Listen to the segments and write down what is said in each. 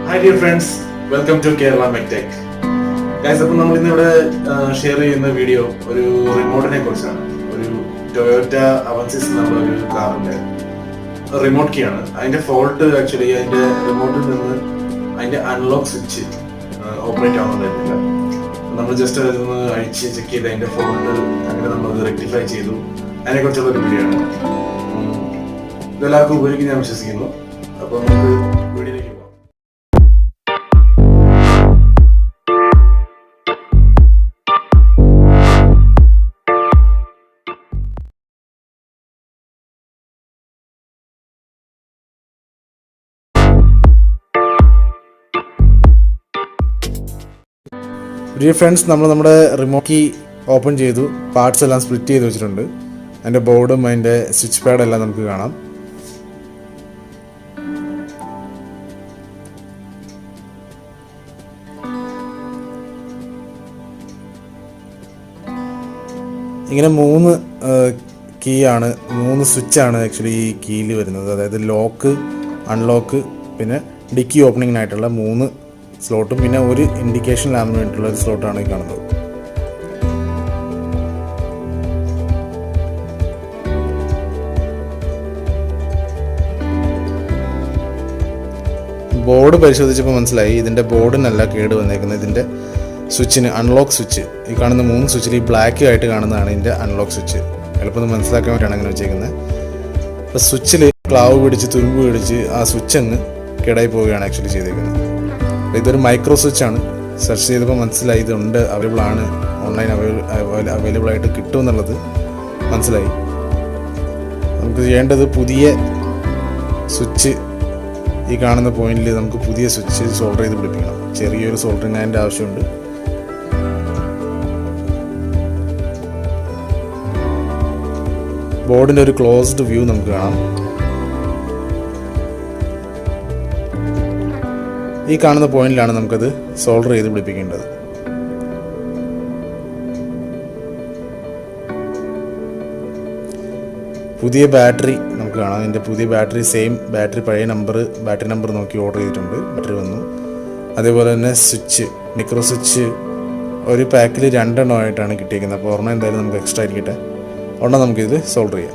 Hi dear friends, welcome to Kerala MedTech. Guys, അപ്പോൾ നമ്മൾ ഇന്നിവിടെ ഷെയർ ചെയ്യുന്ന വീഡിയോ ഒരു റിമോട്ടിനെ കുറിച്ചാണ്. ഒരു ടൊയോറ്റ അവൻസിസ് എന്നുള്ള ഒരു കാറിന്റെ റിമോട്ട് കീ ആണ്. അതിന്റെ ഫോൾട്ട് ആക്ച്വലി അതിന്റെ റിമോട്ടിൽ നിന്ന് അതിന്റെ അൺലോക്ക് സ്വിച്ച് ഓപ്പറേറ്റ് ആവുന്നുണ്ടായിരുന്നില്ല. നമ്മൾ ജസ്റ്റ് അതൊന്ന് അഴിച്ച് ചെക്ക് ചെയ്ത് അതിന്റെ ഫോൾട്ട് അങ്ങനെ നമ്മൾ റെക്ടിഫൈ ചെയ്തു. അതിനെക്കുറിച്ചുള്ള ഒരു വീഡിയോ ആണ്. ഇതെല്ലാവർക്കും ഉപയോഗിക്കും ഞാൻ വിശ്വസിക്കുന്നു. അപ്പോൾ നമുക്ക് വീഡിയോയിലേക്ക് പോകാം. ഡിയർ ഫ്രണ്ട്സ്, നമ്മൾ നമ്മുടെ റിമോട്ട് കീ ഓപ്പൺ ചെയ്തു. പാർട്സ് എല്ലാം സ്പ്ലിറ്റ് ചെയ്ത് വെച്ചിട്ടുണ്ട്. അതിൻ്റെ ബോർഡും അതിൻ്റെ സ്വിച്ച് പാഡും എല്ലാം നമുക്ക് കാണാം. ഇങ്ങനെ മൂന്ന് സ്വിച്ചാണ് ആക്ച്വലി ഈ കീയിൽ വരുന്നത്. അതായത് ലോക്ക്, അൺലോക്ക്, പിന്നെ ഡിക്കി ഓപ്പണിങ്ങിനായിട്ടുള്ള 3 സ്ലോട്ടും പിന്നെ ഒരു ഇൻഡിക്കേഷൻ ലാമ്പിന് വേണ്ടിയിട്ടുള്ള ഒരു സ്ലോട്ടാണ് ഈ കാണുന്നത്. ബോർഡ് പരിശോധിച്ചപ്പോൾ മനസ്സിലായി ഇതിൻ്റെ ബോർഡിനല്ല കേട് വന്നേക്കുന്നത്. ഇതിൻ്റെ സ്വിച്ചിന്, അൺലോക്ക് സ്വിച്ച്, ഈ കാണുന്ന 3 സ്വിച്ചിൽ ഈ ബ്ലാക്ക് ആയിട്ട് കാണുന്നതാണ് ഇതിൻ്റെ അൺലോക്ക് സ്വിച്ച്. എളുപ്പം മനസ്സിലാക്കാൻ വേണ്ടിയാണ് അങ്ങനെ വെച്ചേക്കുന്നത്. അപ്പോൾ സ്വിച്ചിൽ ക്ലാവ് പിടിച്ച് തുരുമ്പ് പിടിച്ച് ആ സ്വിച്ച് അങ്ങ് കേടായി പോവുകയാണ് ആക്ച്വലി ചെയ്തേക്കുന്നത്. ഇതൊരു മൈക്രോ സ്വിച്ചാണ്. സെർച്ച് ചെയ്തപ്പോൾ മനസ്സിലായി ഇതുണ്ട്, അവൈലബിൾ ആണ്, ഓൺലൈൻ അവൈലബിൾ ആയിട്ട് കിട്ടും എന്നുള്ളത് മനസ്സിലായി. നമുക്ക് ചെയ്യേണ്ടത് പുതിയ സ്വിച്ച്, ഈ കാണുന്ന പോയിന്റിൽ നമുക്ക് പുതിയ സ്വിച്ച് സോൾഡർ ചെയ്ത് പിടിപ്പിക്കണം. ചെറിയൊരു സോൾഡറിങ് അതിൻ്റെ ആവശ്യമുണ്ട്. ബോർഡിൻ്റെ ഒരു ക്ലോസ്ഡ് വ്യൂ നമുക്ക് കാണാം. ഈ കാണുന്ന പോയിന്റിലാണ് നമുക്കത് സോൾഡർ ചെയ്ത് പിടിപ്പിക്കേണ്ടത്. പുതിയ ബാറ്ററി നമുക്ക് കാണാം. ഇതിൻ്റെ പുതിയ ബാറ്ററി സെയിം ബാറ്ററി, പഴയ ബാറ്ററി നമ്പർ നോക്കി ഓർഡർ ചെയ്തിട്ടുണ്ട്. ബാറ്ററി വന്നു. അതേപോലെ തന്നെ സ്വിച്ച്, മൈക്രോ സ്വിച്ച് ഒരു പാക്കിൽ 2 എണ്ണമായിട്ടാണ് കിട്ടിയിരിക്കുന്നത്. അപ്പോൾ ഒരെണ്ണം എന്തായാലും നമുക്ക് എക്സ്ട്രാ ആയിരിക്കട്ടെ. ഒരെണ്ണം നമുക്കിത് സോൾഡർ ചെയ്യാം.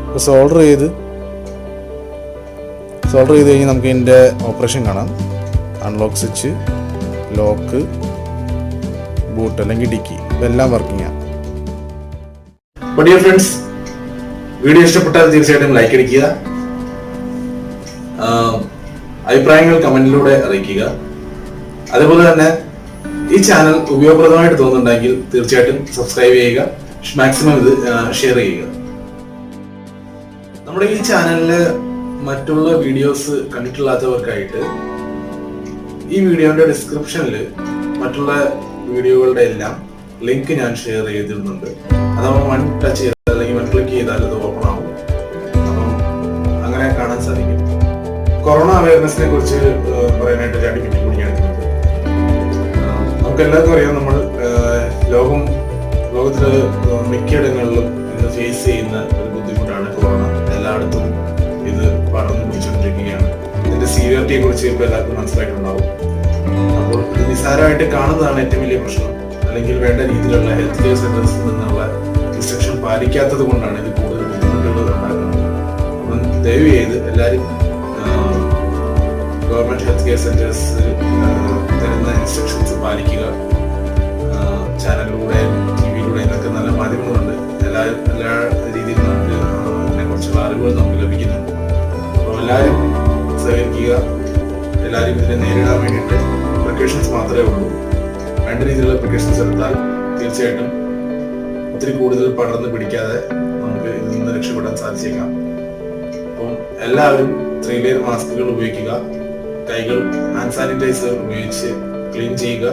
അപ്പോൾ സോൾഡർ ചെയ്ത് കഴിഞ്ഞാൽ നമുക്ക് ഇതിൻ്റെ ഓപ്പറേഷൻ കാണാം. അൺലോക്ക് സ്വിച്ച്, ലോക്ക്, ബൂട്ട് അല്ലെങ്കിൽ ഡിക്കി, ഇതെല്ലാം വർക്കിംഗ് ആണ്. ഡിയർ ഫ്രണ്ട്സ്, വീഡിയോ ഇഷ്ടപ്പെട്ടാൽ തീർച്ചയായിട്ടും ലൈക്ക് അടിക്കുക. അഭിപ്രായങ്ങൾ കമന്റിലൂടെ അറിയിക്കുക. അതുപോലെ തന്നെ ഈ ചാനൽ ഉപയോഗപ്രദമായിട്ട് തോന്നുന്നുണ്ടെങ്കിൽ തീർച്ചയായിട്ടും സബ്സ്ക്രൈബ് ചെയ്യുക, മാക്സിമം ഇത് ഷെയർ ചെയ്യുക. നമ്മുടെ ഈ ചാനലില് മറ്റുള്ള വീഡിയോസ് കണ്ടിട്ടില്ലാത്തവർക്കായിട്ട് ഈ വീഡിയോയുടെ ഡിസ്ക്രിപ്ഷനിൽ മറ്റുള്ള വീഡിയോകളുടെ എല്ലാം ലിങ്ക് ഞാൻ ഷെയർ ചെയ്തിരുന്നുണ്ട്. അതാവുമ്പോൾ വൺ ടച്ച് ചെയ്താൽ അല്ലെങ്കിൽ വൺ ക്ലിക്ക് ചെയ്താൽ അത് ഓപ്പൺ ആവും. അപ്പം അങ്ങനെ കാണാൻ സാധിക്കും. കൊറോണ അവയർനെസിനെ കുറിച്ച് പറയാനായിട്ട് 2 മിനിറ്റ് കൂടി ഞാൻ എടുക്കുന്നത്. നമുക്ക് എല്ലാവർക്കും അറിയാം, നമ്മൾ ലോകത്തില് മിക്കയിടങ്ങളിലും ഇന്ന് ഫേസ് ചെയ്യുന്ന ഒരു ബുദ്ധിമുട്ടാണ് കൊറോണ. എല്ലായിടത്തും ഇത് പടർന്നു പിടിച്ചുകൊണ്ടിരിക്കുകയാണ്. ഇതിന്റെ സീരിയറിറ്റിയെ കുറിച്ച് ഇപ്പോൾ എല്ലാവർക്കും മനസ്സിലായിട്ടുണ്ടാവും. അപ്പോൾ ഇത് നിസ്സാരമായിട്ട് കാണുന്നതാണ് ഏറ്റവും വലിയ പ്രശ്നം. അല്ലെങ്കിൽ വേണ്ട രീതിയിലുള്ള ഹെൽത്ത് കെയർ സെന്റേഴ്സിൽ നിന്നുള്ള ഇൻസ്ട്രക്ഷൻ പാലിക്കാത്തത് കൊണ്ടാണ് ഇത് കൂടുതൽ ബുദ്ധിമുട്ടുകൾ ഉണ്ടാകുന്നത്. അപ്പം ദയവ് ചെയ്ത് എല്ലാവരും ഗവൺമെന്റ് ഹെൽത്ത് കെയർ സെന്റേഴ്സ് തരുന്ന ഇൻസ്ട്രക്ഷൻസ് പാലിക്കുക. ചാനലിലൂടെ, TV-യിലൂടെ എന്നൊക്കെ നല്ല മാധ്യമങ്ങളുണ്ട്. എല്ലാ രീതിയിലും നമുക്ക് ഇതിനെക്കുറിച്ചുള്ള അറിവുകൾ നമുക്ക് ലഭിക്കുന്നുണ്ട്. അപ്പോൾ എല്ലാവരും സഹകരിക്കുക. എല്ലാവരും ഇതിനെ നേരിടാൻ വേണ്ടിയിട്ട് പ്രിക്കോഷൻസ് മാത്രമേ ഉള്ളൂ. രണ്ട് രീതിയിലുള്ള പ്രിക്കോഷൻസ് എടുത്താൽ തീർച്ചയായിട്ടും ഒത്തിരി കൂടുതൽ പടർന്ന് പിടിക്കാതെ നമുക്ക് ഇതിൽ നിന്ന് രക്ഷപ്പെടാൻ സാധിച്ചേക്കാം. അപ്പം എല്ലാവരും 3 ലെയർ മാസ്കുകൾ ഉപയോഗിക്കുക. കൈകൾ ഹാൻഡ് സാനിറ്റൈസർ ഉപയോഗിച്ച് ക്ലീൻ ചെയ്യുക.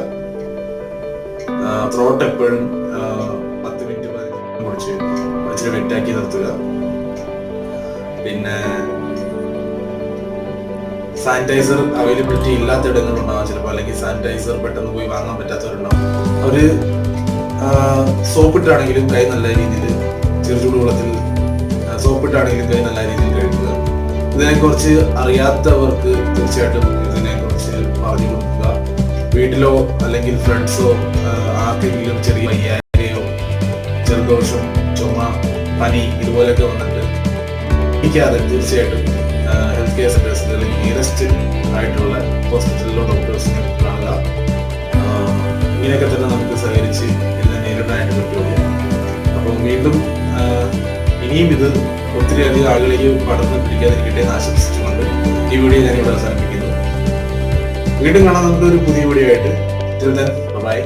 ത്രോട്ട് എപ്പോഴും 10 മിനിറ്റ് 15 മിനിറ്റ് കുടിച്ച് ഇച്ചിരി വെറ്റാക്കി നിർത്തുക. പിന്നെ സാനിറ്റൈസർ അവൈലബിലിറ്റി ഇല്ലാത്ത ഇടങ്ങളുണ്ടാവും ചിലപ്പോൾ, അല്ലെങ്കിൽ സാനിറ്റൈസർ പെട്ടെന്ന് പോയി വാങ്ങാൻ പറ്റാത്തവരുണ്ടാവും. അവര് സോപ്പിട്ടാണെങ്കിലും കൈ നല്ല രീതിയിൽ ചെറുചൂടുവെള്ളത്തിൽ സോപ്പിട്ടാണെങ്കിലും കൈ നല്ല രീതിയിൽ കഴുകുക. ഇതിനെക്കുറിച്ച് അറിയാത്തവർക്ക് തീർച്ചയായിട്ടും ഇതിനെക്കുറിച്ച് പറഞ്ഞു കൊടുക്കുക. വീട്ടിലോ അല്ലെങ്കിൽ ഫ്രണ്ട്സോ ആർക്കെങ്കിലും ചെറിയ വയ്യായ്കയോ ജലദോഷം, ചുമ, പനി ഇതുപോലെയൊക്കെ വന്നിട്ട് ഇരിക്കാതെ തീർച്ചയായിട്ടും ഹെൽത്ത് കെയർ സെന്റേഴ്സിൽ അല്ലെങ്കിൽ നിയറസ്റ്റ് ആയിട്ടുള്ള ഹോസ്പിറ്റലിലോ ഡോക്ടേഴ്സിനെ കാണുക. ഇങ്ങനെയൊക്കെ തന്നെ നമുക്ക് സഹകരിച്ച് ഇതിനെ നേരിടാനായിട്ട് പറ്റുള്ളൂ. അപ്പം വീണ്ടും ഇനിയും ഇത് ഒത്തിരി അധികം ആളുകളിലേക്ക് പടർന്ന് പിടിക്കാതിരിക്കട്ടെ എന്ന് ആശംസിച്ചുകൊണ്ട് ഈ വീഡിയോ ഞാനിവിടെ അവസാനിപ്പിക്കുന്നു. വീണ്ടും കാണാം നമുക്ക് ഒരു പുതിയ വീഡിയോ ആയിട്ട്. ബൈ.